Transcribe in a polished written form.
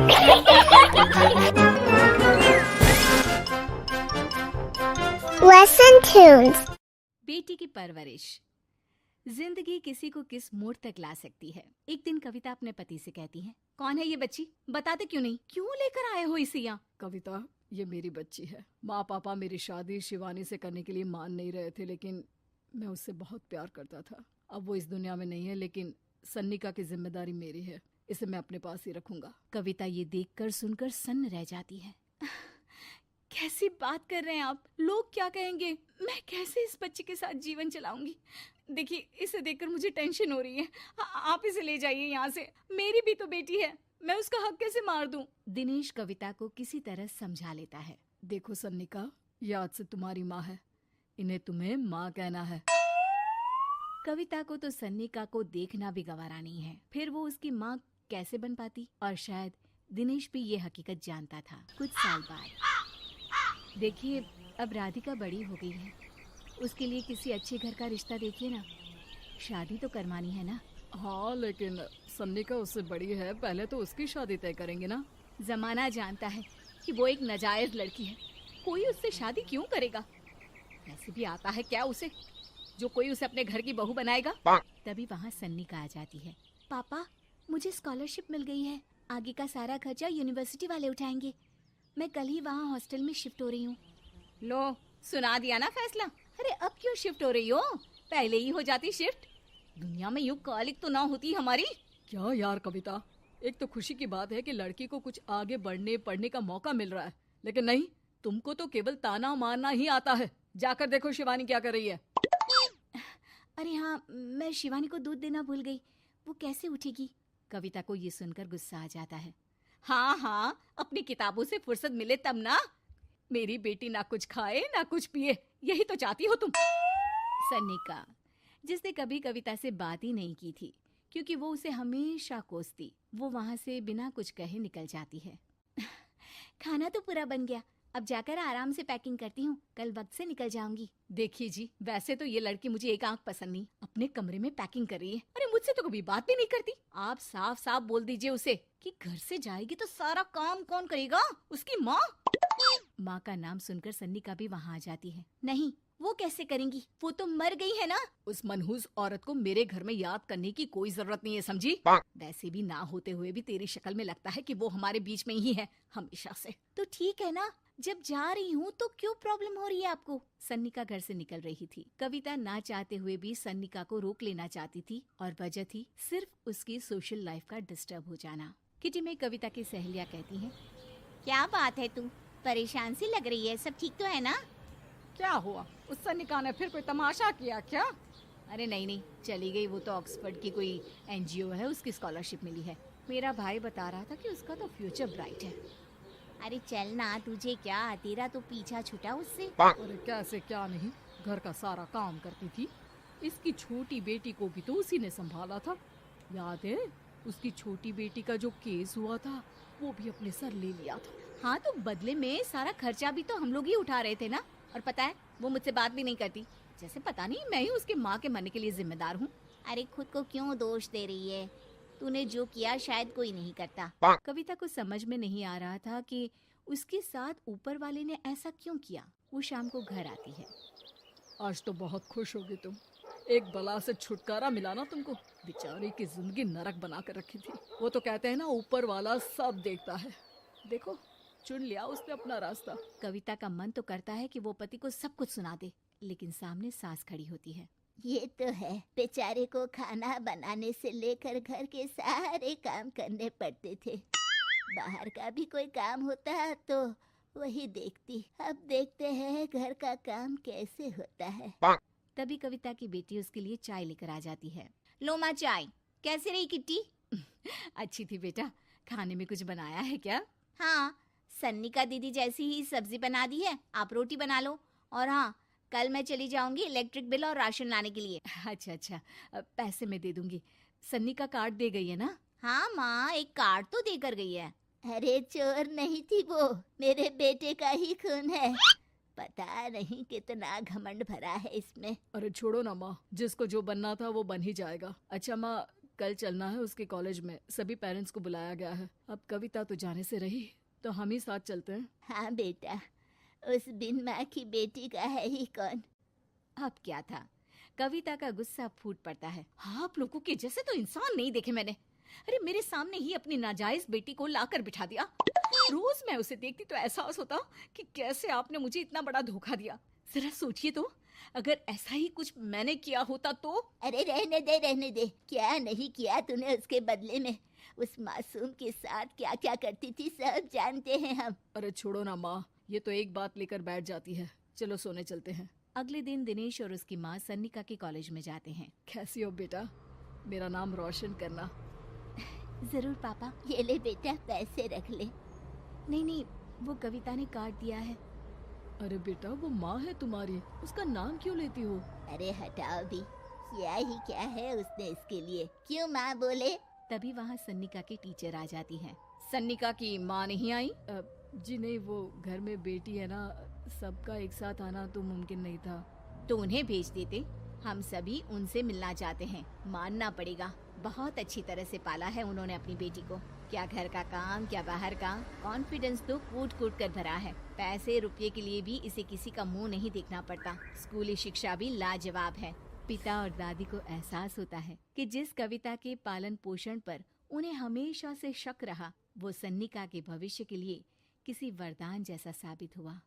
Lesson Tunes. बेटी की परवरिश। जिंदगी किसी को किस मोड़ तक ला सकती है। एक दिन कविता अपने पति से कहती है, कौन है ये बच्ची, बताते क्यों नहीं, क्यों लेकर आए हो इसे यहाँ? कविता, ये मेरी बच्ची है। माँ पापा मेरी शादी शिवानी से करने के लिए मान नहीं रहे थे, लेकिन मैं उससे बहुत प्यार करता था। अब वो इस दुनिया में नहीं है, लेकिन सन्निका की जिम्मेदारी मेरी है। इसे मैं अपने पास ही रखूंगा। कविता ये देखकर सुनकर सन्न रह जाती है। कैसी बात कर रहे हैं आप? लोग क्या कहेंगे? मैं कैसे इस बच्ची के साथ जीवन चलाऊंगी? देखिए, इसे देखकर मुझे टेंशन हो रही है। आप इसे ले जाइए यहाँ से। मेरी भी तो बेटी है, मैं उसका हक कैसे मार दूं? दिनेश कविता को किसी तरह समझा लेता है। देखो सन्निका, ये आज से तुम्हारी माँ है, इन्हें तुम्हें माँ कहना है। कविता को तो सन्निका को देखना भी गवारा नहीं है, फिर वो उसकी माँ कैसे बन पाती? और शायद दिनेश भी ये हकीकत जानता था। कुछ साल बाद देखिए, अब राधिका बड़ी हो गई है, उसके लिए किसी अच्छे घर का रिश्ता देखिए ना। शादी तो करवानी है ना? हाँ, लेकिन सन्निका उससे बड़ी है, पहले तो उसकी शादी तय करेंगे ना। जमाना जानता है कि वो एक नाजायज लड़की है, कोई उससे शादी क्यों करेगा? वैसे भी आता है क्या उसे, जो कोई उसे अपने घर की बहू बनाएगा? तभी वहाँ सन्निका आ जाती है। पापा, मुझे स्कॉलरशिप मिल गई है, आगे का सारा खर्चा यूनिवर्सिटी वाले उठाएंगे। मैं कल ही वहाँ हॉस्टल में शिफ्ट हो रही हूँ। लो, सुना दिया ना फैसला। अरे अब क्यों शिफ्ट हो रही हो? पहले ही हो जाती शिफ्ट। दुनिया में यूं कालिक तो ना होती हमारी। क्या यार कविता, एक तो खुशी की बात है कि लड़की को कुछ आगे बढ़ने पढ़ने का मौका मिल रहा है, लेकिन नहीं, तुमको तो केवल ताना मारना ही आता है। जाकर देखो शिवानी क्या कर रही है। अरे हाँ, मैं शिवानी को दूध देना भूल गई, वो कैसे उठेगी? कविता को ये सुनकर गुस्सा आ जाता है। हाँ हाँ, अपनी किताबों से फुर्सत मिले तब ना। मेरी बेटी ना कुछ खाए ना कुछ पिए, यही तो चाहती हो तुम। सन्निका, जिसने कभी कविता से बात ही नहीं की थी, क्योंकि वो उसे हमेशा कोसती, वो वहां से बिना कुछ कहे निकल जाती है। खाना तो पूरा बन गया, अब जाकर आराम से पैकिंग करती हूँ, कल वक्त से निकल जाऊंगी। देखिए जी, वैसे तो ये लड़की मुझे एक आंख पसंद नहीं, अपने कमरे में पैकिंग कर रही है। अरे मुझसे तो कभी बात भी नहीं करती। आप साफ साफ बोल दीजिए उसे कि घर से जाएगी तो सारा काम कौन करेगा? उसकी माँ। माँ का नाम सुनकर सन्निका भी वहाँ आ जाती है। नहीं, वो कैसे करेंगी, वो तो मर गई है ना। उस मनहूस औरत को मेरे घर में याद करने की कोई जरूरत नहीं है, समझी? वैसे भी ना होते हुए भी तेरी शक्ल में लगता है कि वो हमारे बीच में ही है हमेशा से। तो ठीक है ना, जब जा रही हूँ तो क्यों प्रॉब्लम हो रही है आपको? सन्निका घर से निकल रही थी। कविता ना चाहते हुए भी सन्निका को रोक लेना चाहती थी, और वजह थी सिर्फ उसकी सोशल लाइफ का डिस्टर्ब हो जाना। किटी में कविता की सहेलियाँ कहती हैं, क्या बात है, तू परेशान सी लग रही है, सब ठीक तो है ना? क्या हुआ, उस सन्निका ने फिर कोई तमाशा किया क्या? अरे नहीं नहीं, चली गई, वो तो ऑक्सफोर्ड की कोई NGO है, उसकी स्कॉलरशिप मिली है। मेरा भाई बता रहा था कि उसका तो फ्यूचर ब्राइट है। अरे चल ना, तुझे क्या, तेरा तो पीछा छूटा उससे। अरे कैसे क्या नहीं, घर का सारा काम करती थी। इसकी छोटी बेटी को भी तो उसी ने संभाला था, याद है? उसकी छोटी बेटी का जो केस हुआ था, वो भी अपने सर ले लिया था। हाँ, तो बदले में सारा खर्चा भी तो हम लोग ही उठा रहे थे ना। और पता है, वो मुझसे बात भी नहीं करती, जैसे पता नहीं मैं ही उसके माँ के मरने के लिए जिम्मेदार हूँ। अरे खुद को क्यों दोष दे रही है? तूने जो किया शायद कोई नहीं करता। कविता को समझ में नहीं आ रहा था कि उसके साथ ऊपर वाले ने ऐसा क्यों किया। वो शाम को घर आती है। आज तो बहुत खुश होगी तुम, एक बला से छुटकारा मिला ना तुमको। बेचारी की जिंदगी नरक बना कर रखी थी। वो तो कहते हैं ना, ऊपर वाला सब देखता है। देखो, चुन लिया उसने अपना रास्ता। कविता का मन तो करता है कि वो पति को सब कुछ सुना दे, लेकिन सामने सास खड़ी होती है। ये तो है, बेचारे को खाना बनाने से लेकर घर के सारे काम करने पड़ते थे। बाहर का भी कोई काम होता तो वही देखती। अब देखते हैं घर का काम कैसे होता है। तभी कविता की बेटी उसके लिए चाय लेकर आ जाती है। लो माँ चाय। कैसी रही किट्टी? अच्छी थी बेटा, खाने में कुछ बनाया है क्या? हाँ, सन्निका दीदी जैसी ही सब्जी बना दी है, आप रोटी बना लो। और हाँ, कल मैं चली जाऊंगी इलेक्ट्रिक बिल और राशन लाने के लिए। अच्छा अच्छा, पैसे मैं दे दूंगी। सन्निका कार्ड दे गई है ना? हाँ माँ, एक कार्ड तो देकर गई है। अरे चोर नहीं थी वो, मेरे बेटे का ही खून है। पता नहीं कितना घमंड भरा है इसमें। अरे छोड़ो ना माँ, जिसको जो बनना था वो बन ही जाएगा। अच्छा माँ, कल चलना है उसके कॉलेज में, सभी पेरेंट्स को बुलाया गया है। अब कविता तो जाने से रही, तो हम ही साथ चलते हैं। हाँ बेटा, उस बिन माँ की बेटी का है ही कौन। अब क्या था, कविता का गुस्सा फूट पड़ता है। हाँ, आप लोगों के जैसे तो इंसान नहीं देखे मैंने। अरे मेरे सामने ही अपनी नाजायज बेटी को लाकर बिठा दिया। रोज मैं उसे देखती तो एहसास होता कि कैसे आपने मुझे इतना बड़ा धोखा दिया। जरा सोचिए तो, अगर ऐसा ही कुछ मैंने किया होता तो। अरे रहने दे, क्या नहीं किया तूने उसके बदले में। उस मासूम के साथ क्या क्या करती थी सब जानते हैं हम। अरे छोड़ो ना माँ, ये तो एक बात लेकर बैठ जाती है। चलो सोने चलते हैं। अगले दिन दिनेश और उसकी माँ सन्निका के कॉलेज में जाते हैं। कैसी हो बेटा, मेरा नाम रोशन करना। जरूर पापा। ये ले बेटा, पैसे रख ले। नहीं, वो कविता ने काट दिया है। अरे बेटा, वो माँ है तुम्हारी, उसका नाम क्यों लेती हो? अरे हटाओ भी, किया ही क्या है उसने इसके लिए, क्यों माँ बोले। तभी वहाँ सन्निका की टीचर आ जाती है। सन्निका की माँ नहीं आई? जी नहीं, वो घर में बेटी है ना, सबका एक साथ आना तो मुमकिन नहीं था। तो उन्हें भेज देते, हम सभी उनसे मिलना चाहते हैं। मानना पड़ेगा, बहुत अच्छी तरह से पाला है उन्होंने अपनी बेटी को। क्या घर का काम, क्या बाहर का। कॉन्फिडेंस तो कूट कूट कर भरा है। पैसे रुपये के लिए भी इसे किसी का मुंह नहीं देखना पड़ता। स्कूली शिक्षा भी लाजवाब है। पिता और दादी को एहसास होता है कि जिस कविता के पालन पोषण पर उन्हें हमेशा से शक रहा, वो सन्निका के भविष्य के लिए किसी वरदान जैसा साबित हुआ।